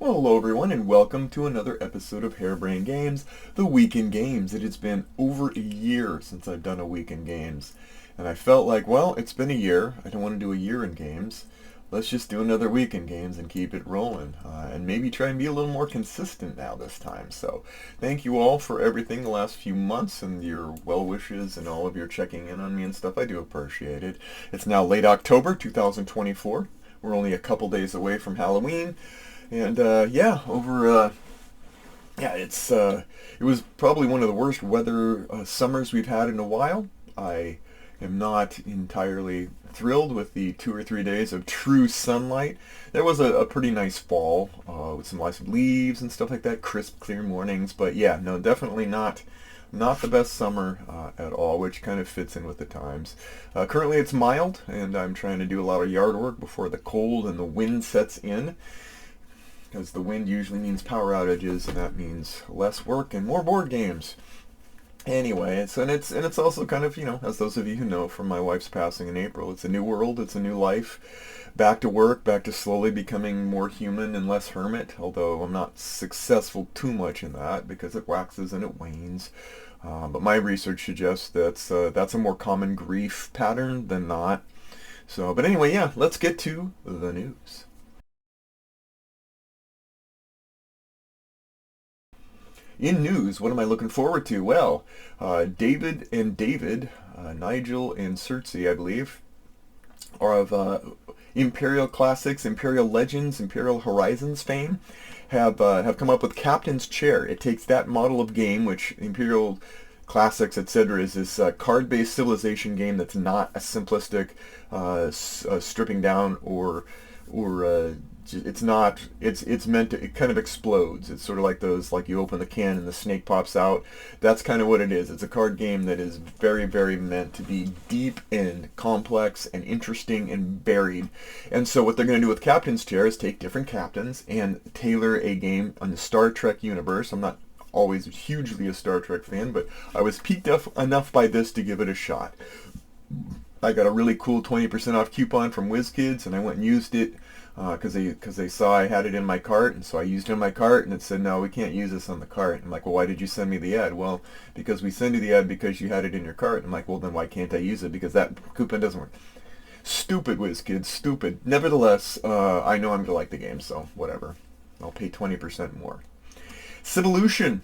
Well, hello everyone, and welcome to another episode of Harebrained Games, the Week in Games. It has been over a year since I've done a Week in Games, and I felt like, well, it's been a year. I don't want to do a year in games. Let's just do another Week in Games and keep it rolling, and maybe try and be a little more consistent now this time. So, thank you all for everything the last few months and your well wishes and all of your checking in on me and stuff. I do appreciate it. It's now late October 2024. We're only a couple days away from Halloween. And it was probably one of the worst weather summers we've had in a while. I am not entirely thrilled with the 2 or 3 days of true sunlight. There was a pretty nice fall with some nice leaves and stuff like that, crisp, clear mornings. But yeah, no, definitely not the best summer at all, which kind of fits in with the times. Currently it's mild, and I'm trying to do a lot of yard work before the cold and the wind sets in, because the wind usually means power outages, and that means less work and more board games. Anyway, it's also kind of, as those of you who know from my wife's passing in April, it's a new world, it's a new life. Back to work, back to slowly becoming more human and less hermit, although I'm not successful too much in that because it waxes and it wanes. But my research suggests that's a more common grief pattern than not. So, but anyway, yeah, let's get to the news. In news, what am I looking forward to? Well, David and David, Nigel and Cersei, I believe, are of Imperial Classics, Imperial Legends, Imperial Horizons fame, have come up with Captain's Chair. It takes that model of game, which Imperial Classics, etc., is this card-based civilization game that's not a simplistic stripping down or it's not, it's meant to, it kind of explodes. It's sort of like those, like you open the can and the snake pops out. That's kind of what it is. It's a card game that is very, very meant to be deep and complex and interesting and varied. And so what they're going to do with Captain's Chair is take different captains and tailor a game on the Star Trek universe. I'm not always hugely a Star Trek fan, but I was piqued enough by this to give it a shot. I got a really cool 20% off coupon from WizKids, and I went and used it because they saw I had it in my cart, and so I used it in my cart, and it said, no, we can't use this on the cart. I'm like, well, why did you send me the ad? Well, because we send you the ad because you had it in your cart. I'm like, well, then why can't I use it? Because that coupon doesn't work. Stupid, WizKids, stupid. Nevertheless, I know I'm going to like the game, so whatever. I'll pay 20% more. Civolution.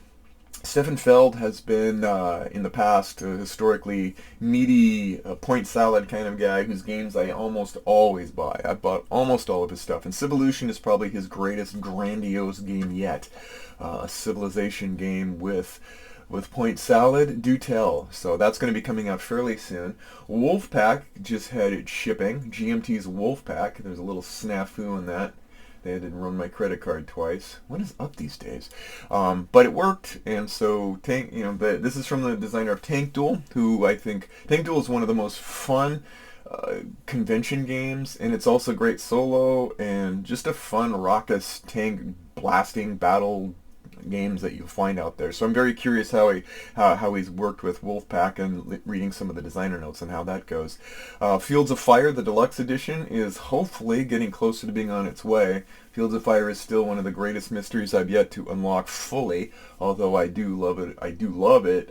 Stefan Feld has been, in the past, a historically meaty point salad kind of guy whose games I almost always buy. I bought almost all of his stuff, and Civolution is probably his greatest grandiose game yet. A civilization game with point salad, do tell. So that's going to be coming out fairly soon. Wolfpack just had it shipping. GMT's Wolfpack. There's a little snafu in that. They had to run my credit card twice. What is up these days? But it worked, and so Tank. This is from the designer of Tank Duel, who I think Tank Duel is one of the most fun convention games, and it's also great solo and just a fun raucous tank blasting battle games that you'll find out there. So I'm very curious how he's worked with Wolfpack and reading some of the designer notes and how that goes. Fields of Fire, the deluxe edition, is hopefully getting closer to being on its way. Fields of Fire is still one of the greatest mysteries I've yet to unlock fully, although I do love it.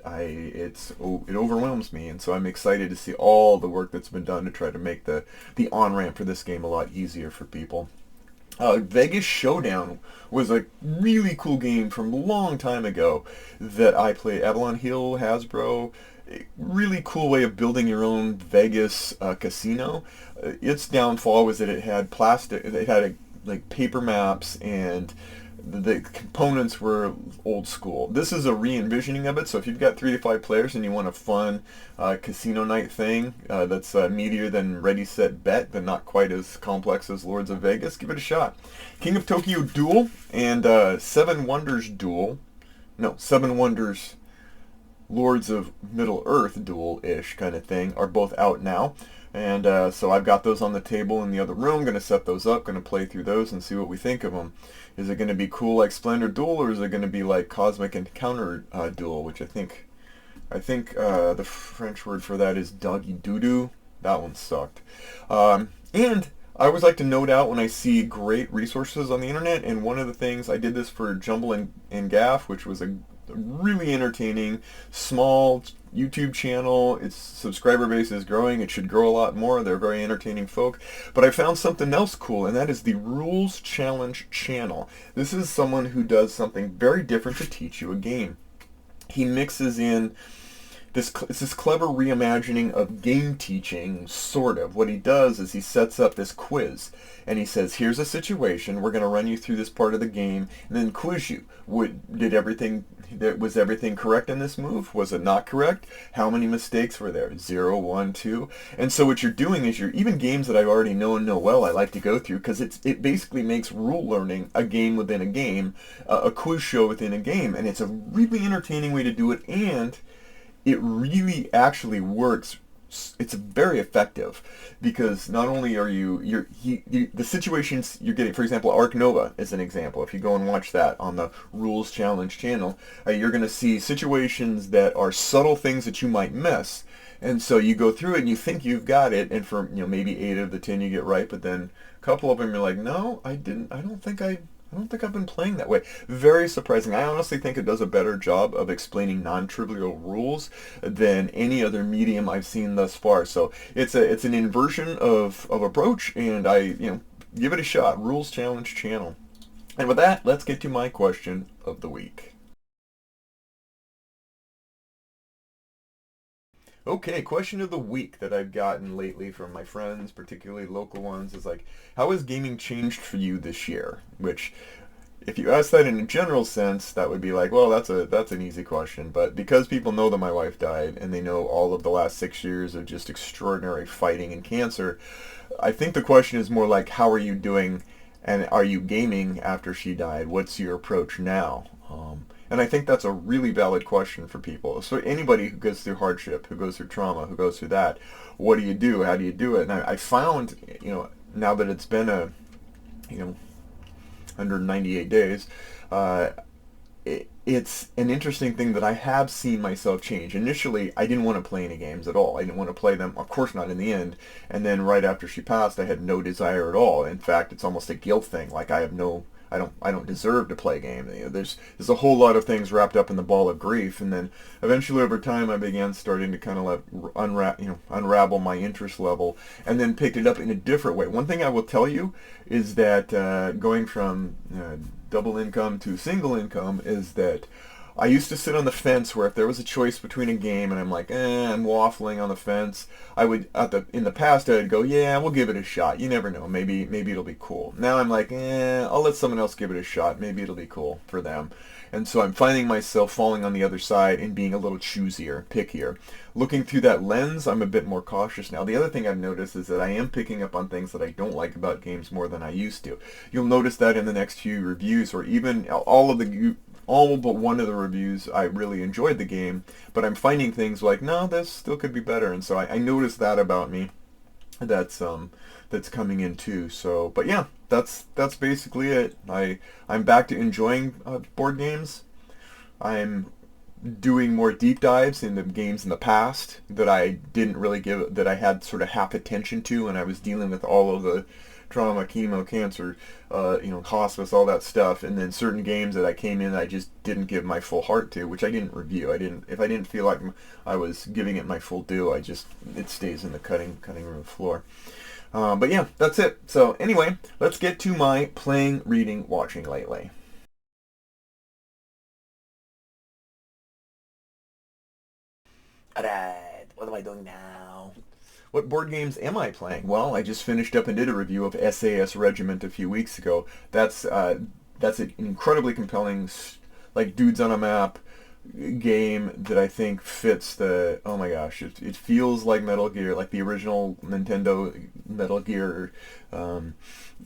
It overwhelms me, and so I'm excited to see all the work that's been done to try to make the on-ramp for this game a lot easier for people. Vegas Showdown was a really cool game from a long time ago that I played. Avalon Hill, Hasbro, a really cool way of building your own Vegas casino. Its downfall was that it had like paper maps, and the components were old school. This is a re-envisioning of it, so if you've got 3 to 5 players and you want a fun casino night thing that's meatier than Ready, Set, Bet, but not quite as complex as Lords of Vegas, give it a shot. King of Tokyo Duel and Seven Wonders Lords of Middle Earth Duel-ish kind of thing are both out now. And so I've got those on the table in the other room. Going to set those up. Going to play through those and see what we think of them. Is it going to be cool like Splendor Duel, or is it going to be like Cosmic Encounter Duel, which I think the French word for that is doggy doo doo. That one sucked. And I always like to note out when I see great resources on the internet, and one of the things I did this for Jumble and Gaff, which was a really entertaining, small YouTube channel. Its subscriber base is growing. It should grow a lot more. They're very entertaining folk. But I found something else cool, and that is the Rules Challenge channel. This is someone who does something very different to teach you a game. He mixes in this clever reimagining of game teaching, sort of. What he does is he sets up this quiz, and he says, here's a situation, we're going to run you through this part of the game, and then quiz you. Was everything correct in this move? Was it not correct? How many mistakes were there? 0, 1, 2? And so what you're doing is even games that I already know and know well, I like to go through, because it basically makes rule learning a game within a game, a quiz show within a game, and it's a really entertaining way to do it, and it really actually works. It's very effective because not only are the situations you're getting, for example, Arc Nova is an example. If you go and watch that on the Rules Challenge channel, you're going to see situations that are subtle things that you might miss. And so you go through it and you think you've got it, and for maybe 8 of the 10 you get right, but then a couple of them you're like, no, I didn't. I don't think I've been playing that way. Very surprising. I honestly think it does a better job of explaining non-trivial rules than any other medium I've seen thus far. So it's an inversion of approach, and I give it a shot. Rules Challenge channel. And with that, let's get to my question of the week. Okay, question of the week that I've gotten lately from my friends, particularly local ones, is like, how has gaming changed for you this year? Which, if you ask that in a general sense, that would be like, well, that's an easy question. But because people know that my wife died and they know all of the last 6 years of just extraordinary fighting and cancer, I think the question is more like, how are you doing, and are you gaming after she died? What's your approach now? And I think that's a really valid question for people. So anybody who goes through hardship, who goes through trauma, who goes through that, what do you do? How do you do it? And I found, now that it's been 198 days, it's an interesting thing that I have seen myself change. Initially, I didn't want to play any games at all. I didn't want to play them, of course not in the end. And then right after she passed, I had no desire at all. In fact, it's almost a guilt thing. Like I don't deserve to play a game. There's a whole lot of things wrapped up in the ball of grief, and then eventually over time I began starting to kind of unravel my interest level, and then picked it up in a different way. One thing I will tell you is that going from double income to single income is that I used to sit on the fence where if there was a choice between a game and I'm like, I'm waffling on the fence, I would, in the past I'd go, yeah, we'll give it a shot. You never know. Maybe it'll be cool. Now I'm like, I'll let someone else give it a shot. Maybe it'll be cool for them. And so I'm finding myself falling on the other side and being a little choosier, pickier. Looking through that lens, I'm a bit more cautious now. The other thing I've noticed is that I am picking up on things that I don't like about games more than I used to. You'll notice that in the next few reviews, or even all but one of the reviews, I really enjoyed the game, but I'm finding things like, no, this still could be better. And so I noticed that about me. That's coming in too. So, but yeah, that's basically it. I'm back to enjoying board games. I'm doing more deep dives into games in the past that I didn't really that I had sort of half attention to, and I was dealing with all of the trauma, chemo, cancer, hospice, all that stuff, and then certain games that I came in I just didn't give my full heart to, which I didn't review. If I didn't feel like I was giving it my full due, it stays in the cutting room floor. But yeah, that's it. So anyway, let's get to my playing, reading, watching lately. Alright, what am I doing now? What board games am I playing? Well, I just finished up and did a review of SAS Regiment a few weeks ago. That's an incredibly compelling, like, dudes on a map game that I think fits oh my gosh, it feels like Metal Gear, like the original Nintendo Metal Gear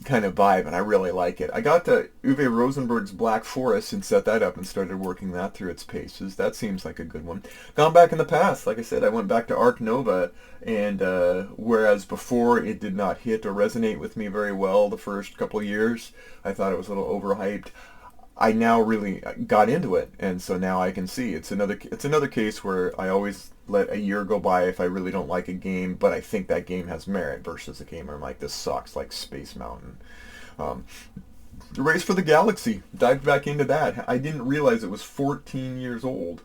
kind of vibe, and I really like it. I got to Uwe Rosenberg's Black Forest and set that up and started working that through its paces. That seems like a good one. Gone back in the past, like I said, I went back to Arc Nova, and whereas before it did not hit or resonate with me very well the first couple years, I thought it was a little overhyped. I now really got into it, and so now I can see it's another case where I always let a year go by if I really don't like a game, but I think that game has merit versus a game where I'm like, this sucks, like Space Mountain. Um, the Race for the Galaxy. Dived back into that. I didn't realize it was 14 years old.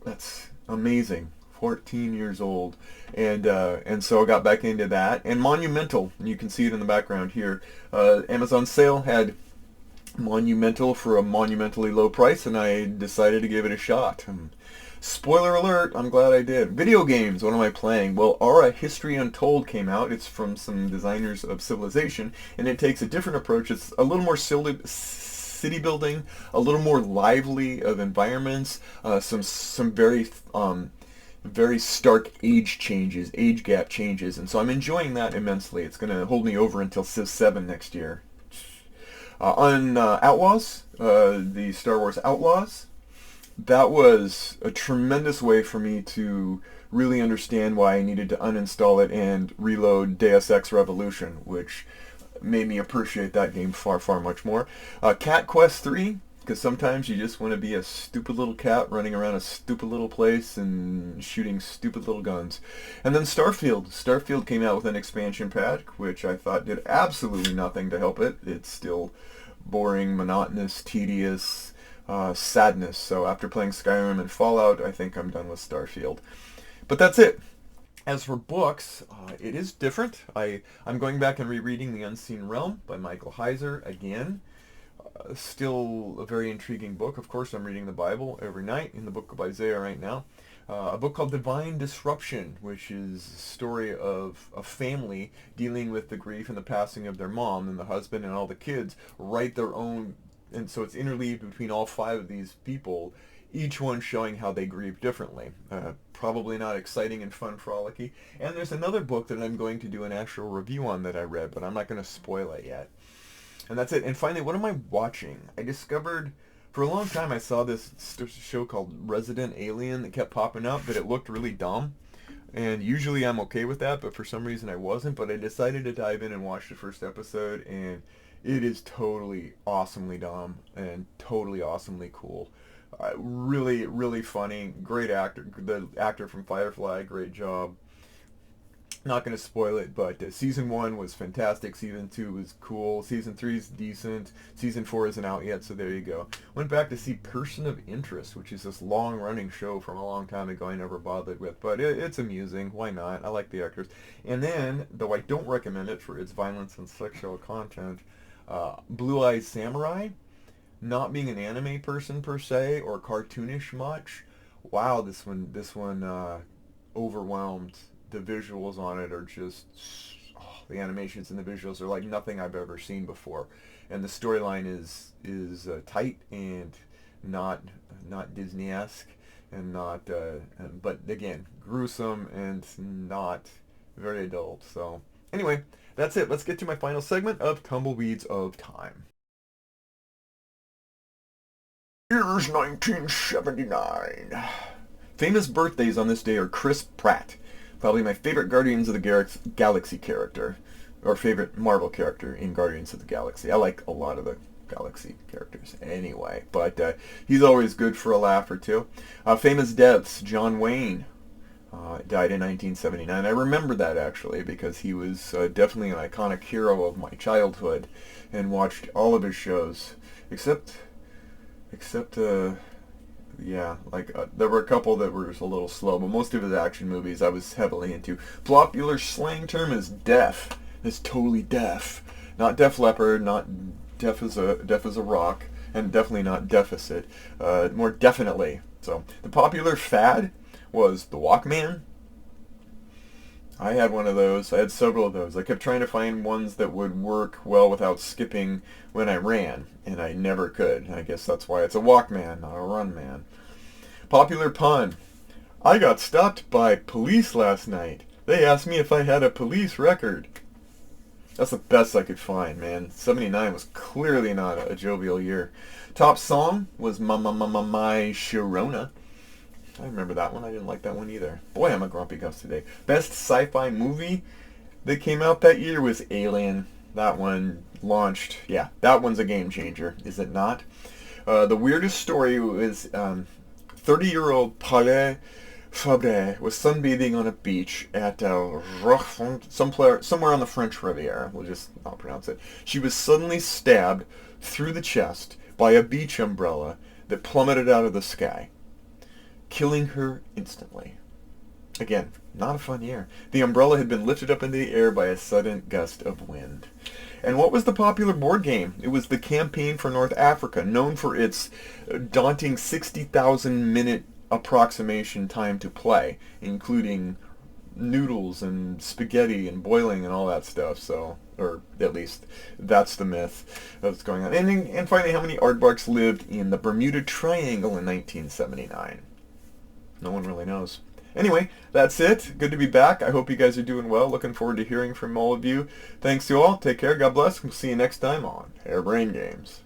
That's amazing. 14 years old. And so I got back into that. And Monumental. You can see it in the background here. Amazon sale had Monumental for a monumentally low price, and I decided to give it a shot. Spoiler alert, I'm glad I did. Video games, what am I playing? Well, Aura History Untold came out. It's from some designers of Civilization, and it takes a different approach. It's a little more city building, a little more lively of environments, some very stark age gap changes, and so I'm enjoying that immensely. It's going to hold me over until Civ 7 next year. On Outlaws, the Star Wars Outlaws, that was a tremendous way for me to really understand why I needed to uninstall it and reload Deus Ex Revolution, which made me appreciate that game far, far much more. Cat Quest 3, because sometimes you just want to be a stupid little cat running around a stupid little place and shooting stupid little guns. And then Starfield. Starfield came out with an expansion pack, which I thought did absolutely nothing to help it. It's still boring, monotonous, tedious, sadness. So after playing Skyrim and Fallout, I think I'm done with Starfield. But that's it. As for books, it is different. I'm going back and rereading The Unseen Realm by Michael Heiser again. Still a very intriguing book. Of course, I'm reading the Bible every night in the book of Isaiah right now. A book called Divine Disruption, which is a story of a family dealing with the grief and the passing of their mom, and the husband and all the kids write their own, and so it's interleaved between all 5 of these people, each one showing how they grieve differently. Probably not exciting and fun, frolicky. And there's another book that I'm going to do an actual review on that I read, but I'm not going to spoil it yet. And that's it. And finally, what am I watching? I discovered, for a long time I saw this show called Resident Alien that kept popping up, but it looked really dumb. And usually I'm okay with that, but for some reason I wasn't. But I decided to dive in and watch the first episode, and it is totally awesomely dumb and totally awesomely cool. Really, really funny. Great actor. The actor from Firefly, great job. Not going to spoil it, but Season 1 was fantastic. Season 2 was cool. Season 3 is decent. Season 4 isn't out yet, so there you go. Went back to see Person of Interest, which is this long-running show from a long time ago I never bothered with, but it's amusing. Why not? I like the actors. And then, though I don't recommend it for its violence and sexual content, Blue Eyes Samurai, not being an anime person per se, or cartoonish much, wow, this one overwhelmed. The visuals on it are just, the animations and the visuals are like nothing I've ever seen before, and the storyline is tight and not Disney-esque, and not but again gruesome and not very adult. So anyway, that's it. Let's get to my final segment of Tumbleweeds of Time. Here's 1979. Famous birthdays on this day are Chris Pratt, probably my favorite Guardians of the Galaxy character, or favorite Marvel character in Guardians of the Galaxy. I like a lot of the Galaxy characters anyway, but he's always good for a laugh or two. Famous deaths, John Wayne died in 1979. I remember that actually because he was definitely an iconic hero of my childhood and watched all of his shows, except yeah, like there were a couple that were just a little slow, but most of his action movies I was heavily into. Popular slang term is deaf. It's totally deaf. Not Def Leppard, not deaf as a rock, and definitely not deficit. More definitely. So the popular fad was the Walkman. I had one of those. I had several of those. I kept trying to find ones that would work well without skipping when I ran, and I never could. I guess that's why it's a Walkman, not a Run Man. Popular pun. I got stopped by police last night. They asked me if I had a police record. That's the best I could find, man. 79 was clearly not a jovial year. Top song was My Sharona. I remember that one. I didn't like that one either. Boy, I'm a grumpy Gus today. Best sci-fi movie that came out that year was Alien. That one launched. Yeah, that one's a game changer, is it not? The weirdest story was 30-year-old Palais Fabre was sunbathing on a beach at somewhere on the French Riviera. We'll just not pronounce it. She was suddenly stabbed through the chest by a beach umbrella that plummeted out of the sky, killing her instantly. Again, not a fun year. The umbrella had been lifted up into the air by a sudden gust of wind. And what was the popular board game? It was the Campaign for North Africa, known for its daunting 60,000 minute approximation time to play, including noodles and spaghetti and boiling and all that stuff. So, or at least that's the myth that's going on. And finally, how many aardvarks lived in the Bermuda Triangle in 1979? No one really knows. Anyway, that's it. Good to be back. I hope you guys are doing well. Looking forward to hearing from all of you. Thanks to all. Take care. God bless. We'll see you next time on Harebrained Games.